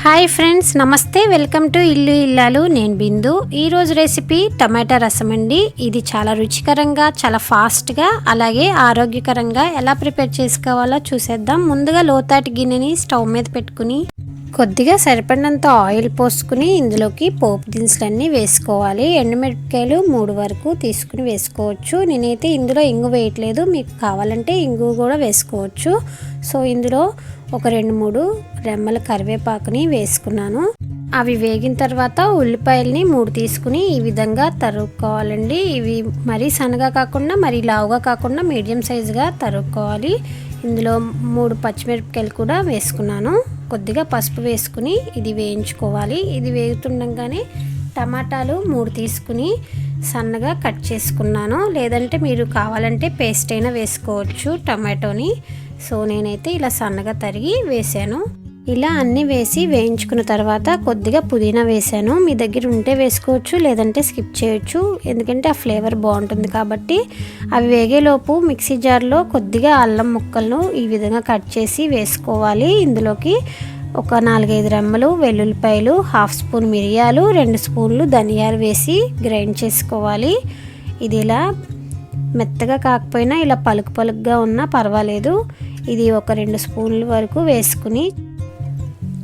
Hi friends, నమస్తే. Welcome to ఇల్లు ఇల్లాలు. నేను బిందు. ఈరోజు రెసిపీ టమాటా రసం అండి. ఇది చాలా రుచికరంగా, చాలా ఫాస్ట్గా, అలాగే ఆరోగ్యకరంగా ఎలా ప్రిపేర్ చేసుకోవాలో చూసేద్దాం. ముందుగా లోతాటి గిన్నెని స్టవ్ మీద పెట్టుకుని కొద్దిగా సరిపడినంత ఆయిల్ పోసుకుని ఇందులోకి పోపు దినుసులన్నీ వేసుకోవాలి. ఎండుమిరపకాయలు 3 వరకు తీసుకుని వేసుకోవచ్చు. నేనైతే ఇందులో ఇంగు వేయట్లేదు, మీకు కావాలంటే ఇంగు కూడా వేసుకోవచ్చు. సో ఇందులో ఒక 2-3 రెమ్మల కరివేపాకుని వేసుకున్నాను. అవి వేగిన తర్వాత ఉల్లిపాయలని 3 తీసుకుని ఈ విధంగా తరుక్కోవాలండి. ఇవి మరీ సన్నగా కాకుండా మరీ లావుగా కాకుండా మీడియం సైజుగా తరుక్కోవాలి. ఇందులో 3 పచ్చిమిరపకాయలు కూడా వేసుకున్నాను. కొద్దిగా పసుపు వేసుకుని ఇది వేయించుకోవాలి. ఇది వేగుతుండగానే టమాటాలు 3 తీసుకుని సన్నగా కట్ చేసుకున్నాను. లేదంటే మీరు కావాలంటే పేస్ట్ అయినా వేసుకోవచ్చు టమాటోని. సో నేనైతే ఇలా సన్నగా తరిగి వేసాను. ఇలా అన్నీ వేసి వేయించుకున్న తర్వాత కొద్దిగా పుదీనా వేసాను. మీ దగ్గర ఉంటే వేసుకోవచ్చు, లేదంటే స్కిప్ చేయొచ్చు, ఎందుకంటే ఆ ఫ్లేవర్ బాగుంటుంది కాబట్టి. అవి వేగేలోపు మిక్సీ జార్లో కొద్దిగా అల్లం ముక్కలను ఈ విధంగా కట్ చేసి వేసుకోవాలి. ఇందులోకి ఒక 4-5 రెమ్మలు వెల్లుల్లిపాయలు, 1/2 స్పూన్ మిరియాలు, 2 స్పూన్లు ధనియాలు వేసి గ్రైండ్ చేసుకోవాలి. ఇది ఇలా మెత్తగా కాకపోయినా ఇలా పలుకు పలుకుగా ఉన్నా పర్వాలేదు. ఇది ఒక 2 స్పూన్ల వరకు వేసుకుని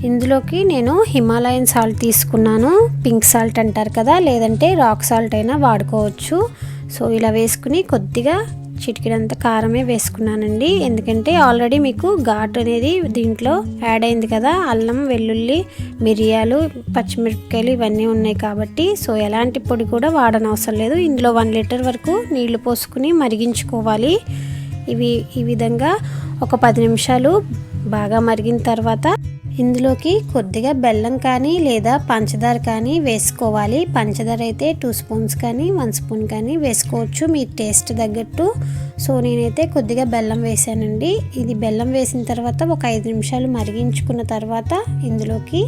ఇందులోకి నేను హిమాలయన్ సాల్ట్ తీసుకున్నాను. పింక్ సాల్ట్ అంటారు కదా, లేదంటే రాక్ సాల్ట్ అయినా వాడుకోవచ్చు. సో ఇలా వేసుకుని కొద్దిగా చిటికెడంత కారమే వేసుకున్నానండి, ఎందుకంటే ఆల్రెడీ మీకు ఘాటు అనేది దీంట్లో యాడ్ అయింది కదా. అల్లం, వెల్లుల్లి, మిరియాలు, పచ్చిమిరపకాయలు ఇవన్నీ ఉన్నాయి కాబట్టి. సో ఎలాంటి పొడి కూడా వాడనవసరం లేదు. ఇందులో 1 లీటర్ వరకు నీళ్లు పోసుకుని మరిగించుకోవాలి. ఇవి ఈ విధంగా ఒక 10 నిమిషాలు బాగా మరిగిన తర్వాత ఇందులోకి కొద్దిగా బెల్లం కానీ లేదా పంచదార కానీ వేసుకోవాలి. పంచదార అయితే 2 స్పూన్స్ కానీ 1 స్పూన్ కానీ వేసుకోవచ్చు, మీ టేస్ట్ తగ్గట్టు. సో నేనైతే కొద్దిగా బెల్లం వేసానండి. ఇది బెల్లం వేసిన తర్వాత ఒక 5 నిమిషాలు మరిగించుకున్న తర్వాత ఇందులోకి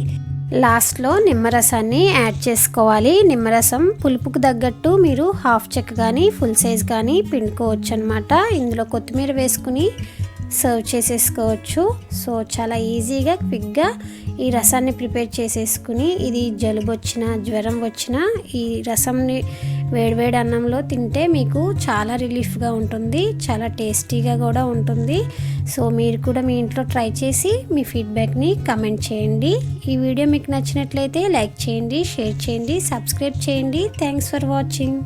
లాస్ట్లో నిమ్మరసాన్ని యాడ్ చేసుకోవాలి. నిమ్మరసం పులుపుకు తగ్గట్టు మీరు 1/2 చెక్క కానీ ఫుల్ సైజ్ కానీ పిండుకోవచ్చు అనమాట. ఇందులో కొత్తిమీర వేసుకుని సర్వ్ చేసేసుకోవచ్చు. సో చాలా ఈజీగా క్విక్గా ఈ రసాన్ని ప్రిపేర్ చేసేసుకుని, ఇది జలుబు వచ్చినా జ్వరం వచ్చినా ఈ రసంని వేడివేడి అన్నంలో తింటే మీకు చాలా రిలీఫ్గా ఉంటుంది, చాలా టేస్టీగా కూడా ఉంటుంది. సో మీరు కూడా మీ ఇంట్లో ట్రై చేసి మీ ఫీడ్బ్యాక్ని కమెంట్ చేయండి. ఈ వీడియో మీకు నచ్చినట్లయితే లైక్ చేయండి, షేర్ చేయండి, సబ్స్క్రైబ్ చేయండి. Thanks for watching.